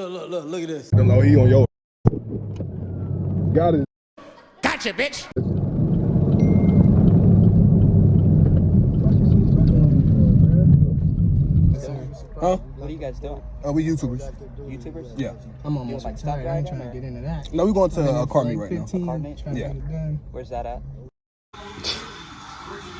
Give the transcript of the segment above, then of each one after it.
Look at this. No, he on your. Got it. Gotcha, bitch. Huh? What are you guys doing? We YouTubers. YouTubers? Yeah. I'm almost like stop I ain't trying to get into that. No, we going to a car meet right now. A car meet? Yeah. Where's that at?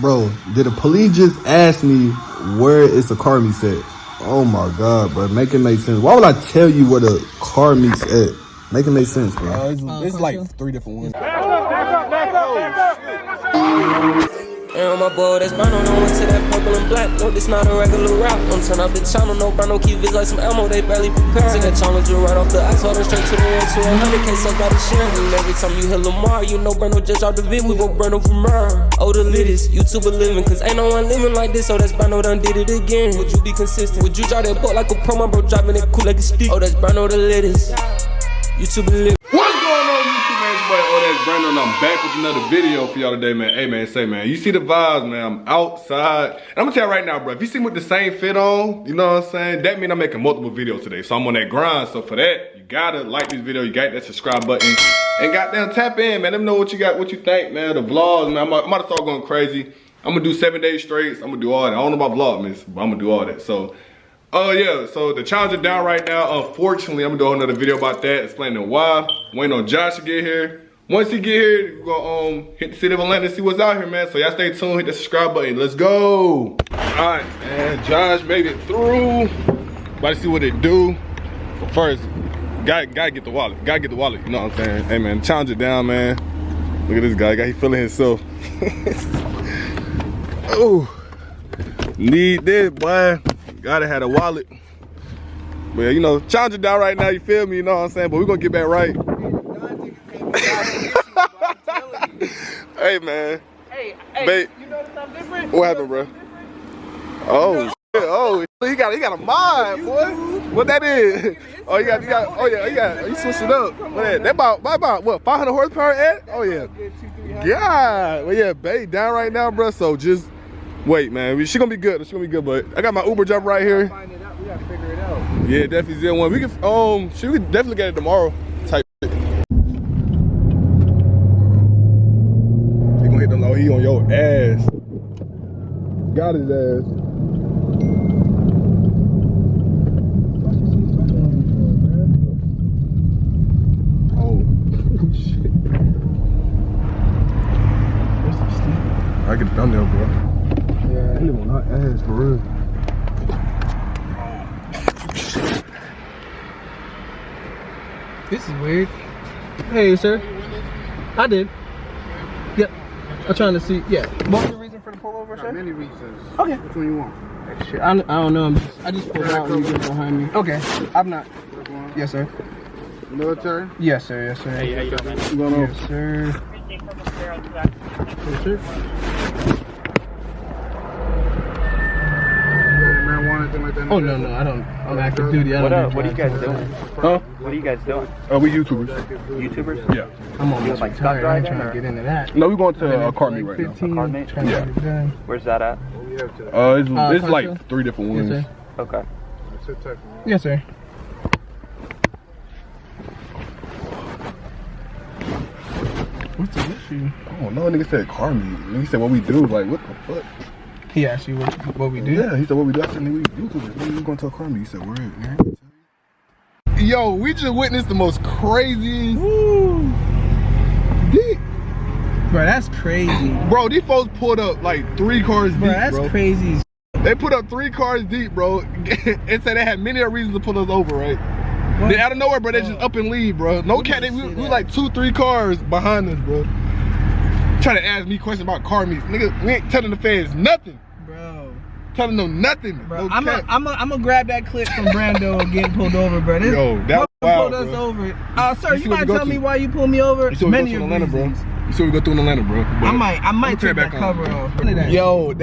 Bro, did the police just ask me where is the car meet at? Oh my God, bro. Make it make sense. Why would I tell you where the car meet's at? Make it make sense, bro. It's like 3 different ones. And my boy, that's Bruno, no went to that purple and black. No, this not a regular rap. Don't turn up the channel, no Bruno, keep it like some ammo, they barely prepare. Take a challenger right off the ice, water straight to the 1 to 100K, so by the share. And every time you hear Lamar, you know Bruno just out the vid, we want Bruno from her. Oh, the littest, YouTuber living, cause ain't no one living like this, so that's Bruno done did it again. Would you be consistent? Would you drive that boat like a pro, my bro, driving it cool like a stick? Oh, that's Bruno the littest, YouTuber living. What's going on, YouTube, man? It's your boy, that's Brandon, and I'm back with another video for y'all today, man. Hey, man, say, man, you see the vibes, man. I'm outside. And I'm gonna tell you right now, bro, if you see me with the same fit on, you know what I'm saying? That means I'm making multiple videos today. So I'm on that grind. So for that, you gotta like this video. You got that subscribe button. And goddamn, tap in, man. Let me know what you got, what you think, man. The vlogs, man. I'm about to start going crazy. I'm gonna do 7 days straight. I'm gonna do all that. I don't know about Vlogmas, but I'm gonna do all that. So, oh yeah, so the challenge is down right now. Unfortunately, I'm gonna do another video about that, explaining why. Waiting on Josh to get here. Once he get here, we're gonna hit the city of Atlanta and see what's out here, man. So y'all stay tuned, hit the subscribe button. Let's go. All right, man, Josh made it through. About to see what it do. But first, gotta get the wallet. Gotta get the wallet, you know what I'm saying? Hey, man, challenge it down, man. Look at this guy, he feeling himself. Oh, need this, boy. Gotta have a wallet. But you know, challenge it down right now, you feel me, you know what I'm saying? But we're gonna get back right. Hey, man. Hey, babe, you notice something different? What happened, bro? Oh, shit. Oh, he got a mind, boy. What that is? Oh, you switched it up. That about what, 500 horsepower at? Oh yeah. God. Well, yeah, babe, down right now, bro. So just wait, man. She gonna be good. She gonna be good, but I got my Uber driver right here. Find it out. We gotta figure it out. Yeah, definitely Z1. We can we can definitely get it tomorrow. Type shit. He gonna hit the low, he on your ass. Got his ass. Oh shit. I get the thumbnail, bro. Yeah, he on our ass for real. This is weird. Hey, sir. I did. Yep. I'm trying to see. Yeah. What was the reason for the pullover, sir? Many reasons. Okay. Which one you want? Shit, I don't know. I just pulled out when you get behind me. Okay. I'm not. Yes, sir. Military? Yes, sir. Yes, sir. Hey, how you doing, man? What's going on? Yes, sir. Yes, sir. Marijuana, anything like that? Oh, no, I don't. I'm active duty. I don't What are you guys doing? Huh? What are you guys doing? We YouTubers. YouTubers? Yeah. I'm almost like tired. stop I ain't driving, trying to get into that. No, we're going to a car meet right now. 15, A car meet? trying to get it done. Where's that at? It's like 3 different Yes, ones. sir. Okay. Yes, sir. What's the issue? Oh no, nigga said car meet. Nigga said what we do. Like, what the fuck? He asked you what we do? Yeah, he said what we do. I said, nigga, we YouTubers. Nigga, we going to a car meet. He said, where at, man? Yo, we just witnessed the most crazy dick. Bro, that's crazy. Bro, these folks pulled up like 3 cars deep, That's bro. crazy. They put up 3 cars deep, bro, and said they had many reasons to pull us over, right? What? Then out of nowhere, bro, they just up and leave, bro. No cat, we like 2-3 cars behind us, bro. Trying to ask me questions about car meets. Nigga, we ain't telling the fans nothing. Bro. Telling them nothing. Bro, no I'm gonna grab that clip from Brando getting pulled over, bro. This, yo, that was wild, pulled us bro. over. Sir, you what gotta we go tell me through. why you pulled me over. You see what we go through in Atlanta, bro. You see what we go through in Atlanta, bro. But I might take that cover off. Yo,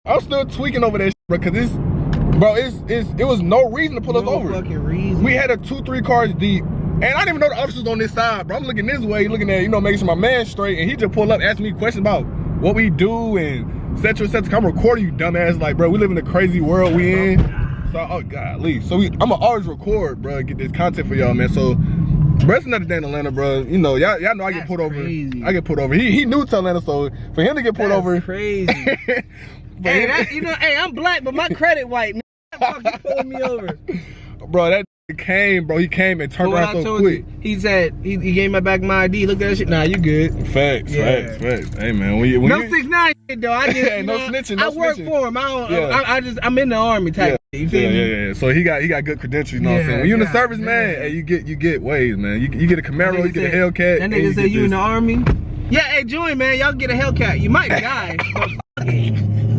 I'm still tweaking over that shit, bro, cause it was no reason to pull us over. Fucking reason. We had a 2-3 cars deep, and I didn't even know the officers on this side, bro. I'm looking this way, looking at, making sure my man's straight, and he just pulled up, asking me questions about what we do and etc. etc. I'm recording you, dumbass. Like, bro, we live in the crazy world we in. So, oh golly. So I'ma always record, bro. Get this content for y'all, man. So, bro, it's another day in Atlanta, bro. You know, y'all know I get pulled over. I get pulled over. He new to Atlanta, so for him to get pulled over, crazy. Hey, you know, hey, I'm black, but my credit white. Man, you pulling me over, bro. That came, bro. He came and turned around so quick. He said he gave me back my ID. Look at that shit. Nah, you good. Facts. Hey man, when no you, 6'9" though. I just no snitching. No I work snitching. for him. I'm in the army type. You feel me? Yeah. So he got good credentials. You know what I'm saying? When you in the service, man, hey, you get ways, man. You get a Camaro, you get a Hellcat. That nigga say you in the army. Yeah, hey, join, man. Y'all get a Hellcat. You might die.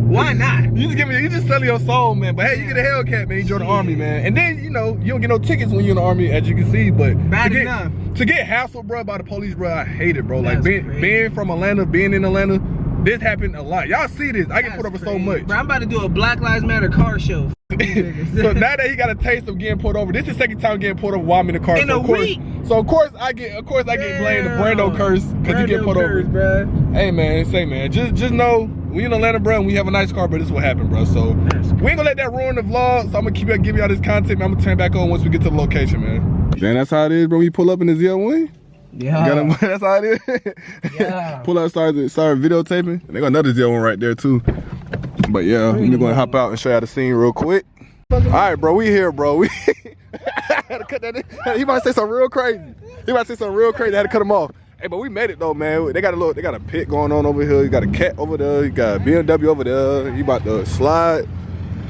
Why not? You just selling your soul, man. But hey, you get a Hellcat, man. You join the army, man. And then, you know, you don't get no tickets when you're in the army, as you can see. But to get hassled, bro, by the police, bro, I hate it, bro. Like being from Atlanta, being in Atlanta, this happened a lot. Y'all see this? I get pulled over so much. Bro, I'm about to do a Black Lives Matter car show. So now that he got a taste of getting pulled over, this is the second time getting pulled over while I'm in the car. So of course I get blamed the Brando curse because you get pulled over. Bro. Hey man, just know we in Atlanta, bro, and we have a nice car, but this is what happened, bro. So we ain't gonna let that ruin the vlog. So I'm gonna give y'all this content, man. I'm gonna turn back on once we get to the location, man. Man, that's how it is, bro. We pull up in the ZL1. Yeah. That's how it is. Yeah. Pull out, start videotaping. And they got another ZL1 right there too. But yeah, we're gonna hop out and show y'all the scene real quick. All right, bro, we here, bro. I had to cut that in. He might say something real crazy. I had to cut him off. Hey, but we made it though, man. They got a pit going on over here. You got a cat over there. You got a BMW over there. You about to slide.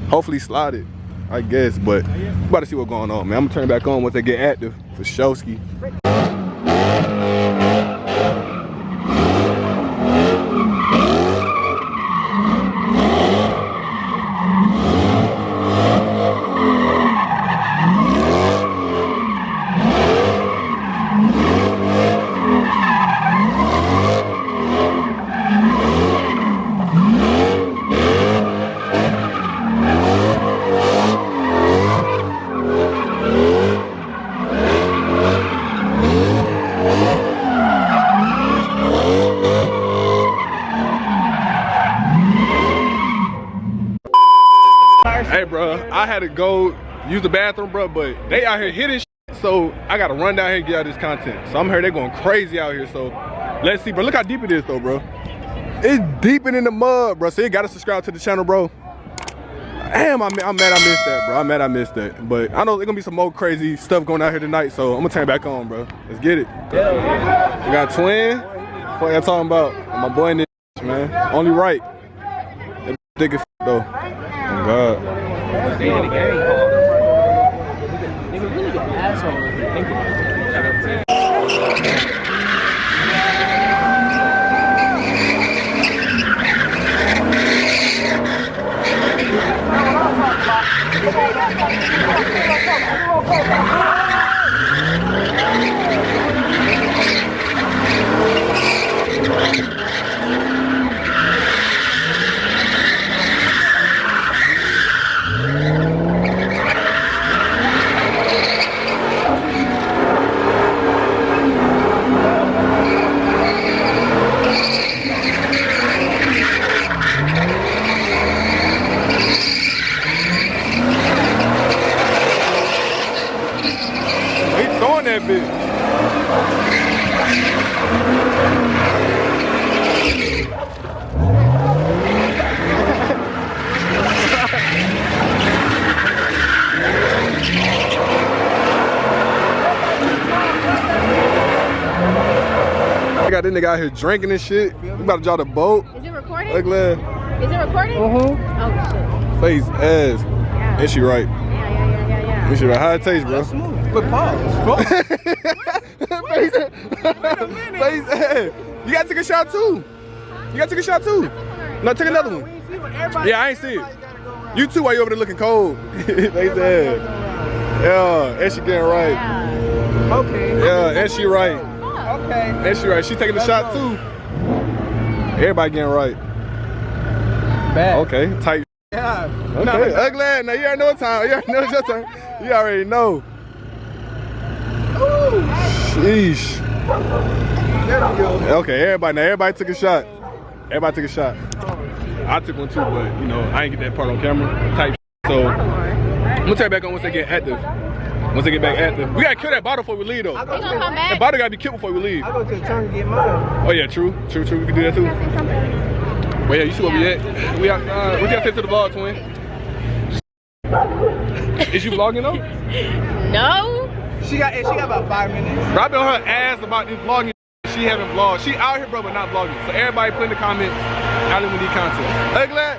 Hopefully slide it, I guess. But we about to see what's going on, man. I'm gonna turn it back on once they get active for Showski. Hey, bro, I had to go use the bathroom, bro, but they out here hitting shit, so I gotta run down here and get out this content. So I'm here, they going crazy out here, so let's see, bro. Look how deep it is, though, bro. It's deep in the mud, bro, so you gotta subscribe to the channel, bro. Damn, I'm mad I missed that, bro. I'm mad I missed that. But I know there's gonna be some more crazy stuff going out here tonight, so I'm gonna turn it back on, bro. Let's get it. We got Twin. What y'all talking about? My boy in this, man. Only right. That thick as though. Oh, God. That bitch. I got this nigga out here drinking and shit. We about to draw the boat. Is it recording? Look, lad. Is it recording? Oh shit. Face ass. Yeah. And she right. Yeah. And she right. How it taste, bro? But pause. Face ass. You gotta take a shot too. No, take another one. Yeah, I ain't see it. You too while you over there looking cold. Face ass. Yeah, and she getting right. Okay. Yeah, and she right. Okay. And she right. She taking the shot too. Everybody getting right. Bad. Okay, tight. Yeah. Okay, ugly. Now you already know what time. You already know it's your turn. You already know. Ooh. Sheesh. There we go. Okay, everybody took a shot. Everybody took a shot. I took one too, but you know, I ain't get that part on camera. Type. So I'm gonna turn back on once they get active. Once they get back active. We gotta kill that bottle before we leave though. You gonna come back? That bottle gotta be killed before we leave. I go to the trunk and get mine. Oh yeah, true. We can do that too. Well yeah, you see where we at? We outside. What you gotta say to the vlog, twin? Is you vlogging though? No. She got about 5 minutes. Bro, I've been on her ass about this vlogging. She haven't vlogged. She out here, bro, but not vlogging. So everybody put in the comments, I we need content. Hey, glad.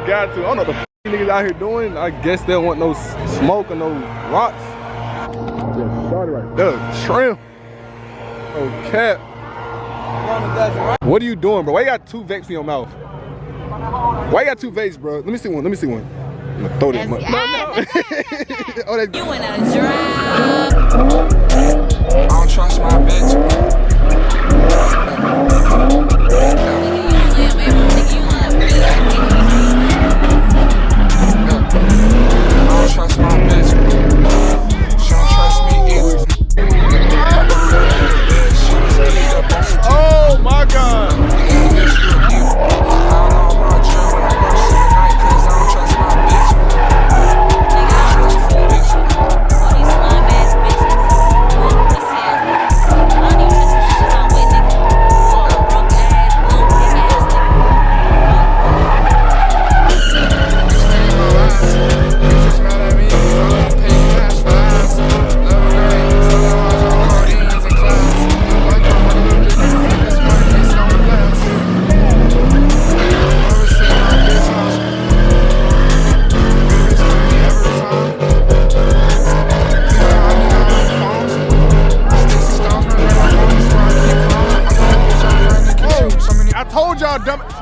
Got to. I don't know what the niggas out here doing. I guess they don't want no smoke or no rocks. Yeah, started right there. Shrimp. Oh, cap. What are you doing, bro? Why you got 2 vapes in your mouth? Why you got 2 vapes, bro? Let me see one. I'm gonna throw that much. No. Oh, that's You in a drought. I don't trust my bitch. oh my God.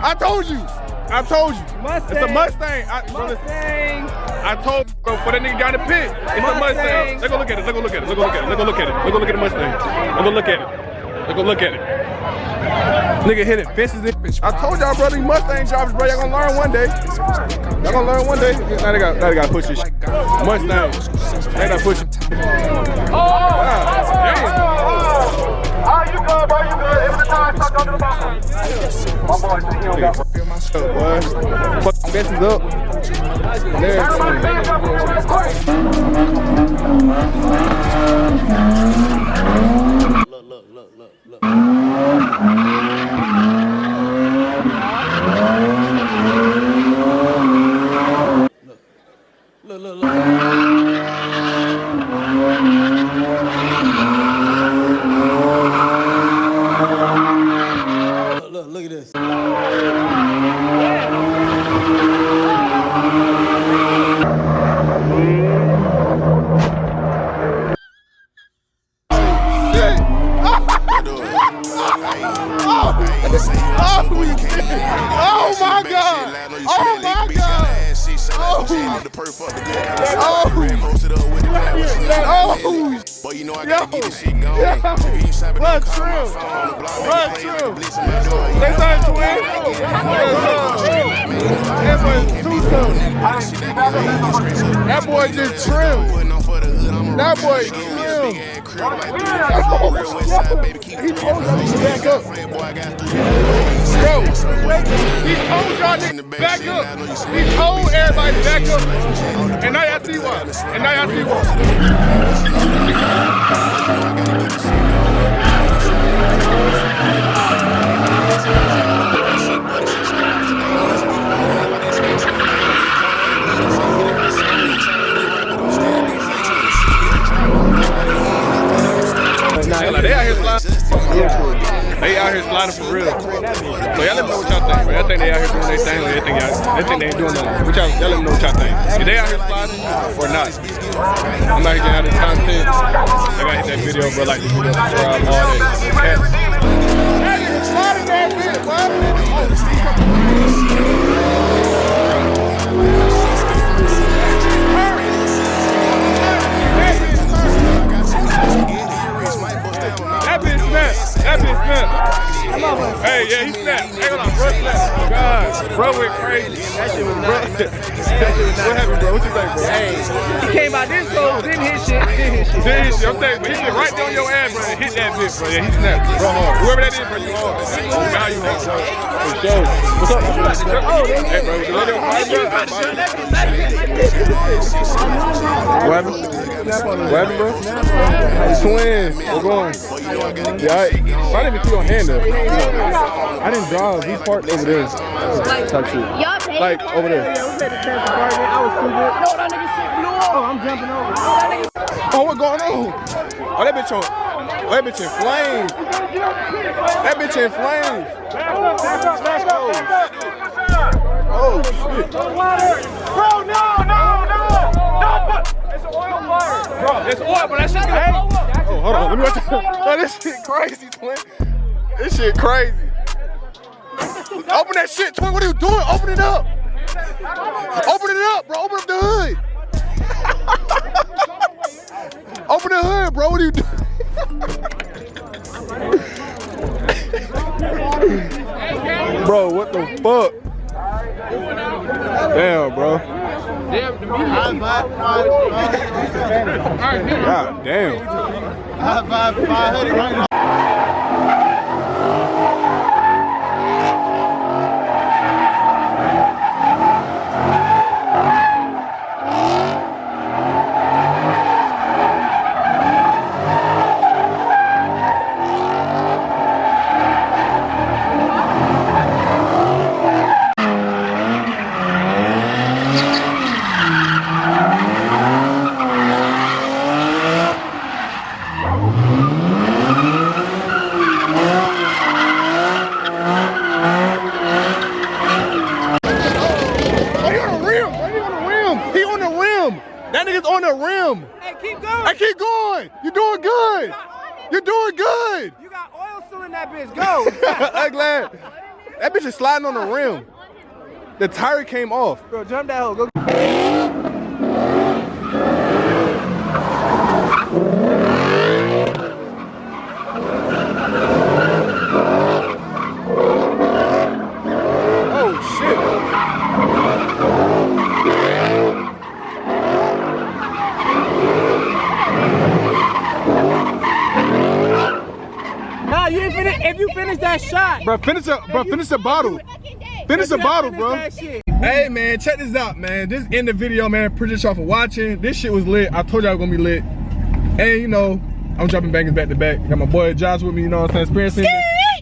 I told you. Mustang. It's a Mustang. I told you, bro, for that nigga got in the pit. It's a Mustang. Let's go look at it. Let's go look at it. Let's go look at it. Let's go look at it. Let's go look at the Mustang. Let's go look at it. Let's go look at it. Nigga hit it. Fences it. I told y'all, bro, these Mustang drivers, bro, y'all gonna learn one day. Y'all gonna learn one day. Now they gotta push this shit. Mustang. They gotta push it. Oh, damn. Oh, you good, bro, you good. Every time I talk to the bottom. My boy said he don't got fuck fences up. Look. Look at this. Oh my God! Oh my God! But you know I gotta get this shit going. If you shop it, don't call my phone. Block me, play on the blitz in my door. That's not twin. That boy just trimmed. That boy trimmed. He told y'all niggas back up. Bro, he told y'all niggas back up. He told everybody back up. And now y'all see why. And now y'all see why. They out here sliding. They out here sliding for real. So y'all let me know what y'all think. Y'all think they out here doing their thing, or they think they ain't doing nothing. Y'all let me know what y'all think. If they out here sliding or not. I'm out here getting out this content. I gotta hit that video, bro. Like this video, subscribe, all that. That nigga sliding that bitch, That bitch snapped. Hey, yeah, he snapped. Hey, hold on, bro snapped. God, bro went crazy. That shit was nuts. What happened, bro? What you think, bro? Hey, he came out this close, didn't hit shit. I'm saying, but he hit right there on your ass, bro, and hit that bitch, bro. Yeah, he snapped. Bro, hard. Whoever that is, bro, you hard. Now you hard, bro. For sure. What's up? Hey, bro, you know that? What happened? What happened, bro? Twin. We're going. Yeah, I didn't even see your hand up. I didn't drive. We parked over there. Type shit. Y'all paid Like over there. I was stupid. No, that nigga shit blew off. Oh, I'm jumping over. Oh, what's going on? Oh, that bitch on. Oh, that bitch in flames. That bitch in flames. Oh, shit. Bro, no. It's an oil fire. Bro, it's oil, but that shit can blow up. Oh, hold on. Let me watch it. Oh, this shit crazy, twin. This shit crazy. Open that shit, twin. What are you doing? Open it up. Open it up, bro. Open up the hood. Open the hood, bro. What are you doing? Bro, what the fuck? Damn, bro. God damn. That nigga's on the rim. Hey, keep going. Hey, keep going. You're doing good. You're doing good. You got oil still in that bitch. Go. I'm glad. That bitch is sliding on the rim. The tire came off. Bro, jump that hole. Go. Oh, shit. Nah, you didn't finish. If you finish that shot, Bro, finish the bottle. Finish the bottle, bro. Hey, man, check this out, man. This end the video, man. Appreciate y'all for watching. This shit was lit. I told y'all it was gonna be lit. And, you know, I'm dropping bangers back to back. Got my boy Josh with me, you know what I'm saying?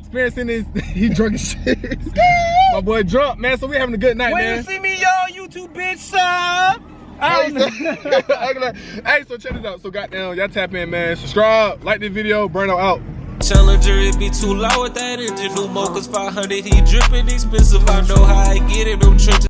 Experiencing this. He drunk as shit. My boy drunk, man. So we having a good night, man. When you see me, y'all, YouTube bitch, sub. Hey, so check this out. So goddamn, y'all tap in, man. Subscribe, like this video, Burno out. Challenger, it be too loud with that engine. New mocha's 500, he dripping expensive. I know how I get it, them trenches.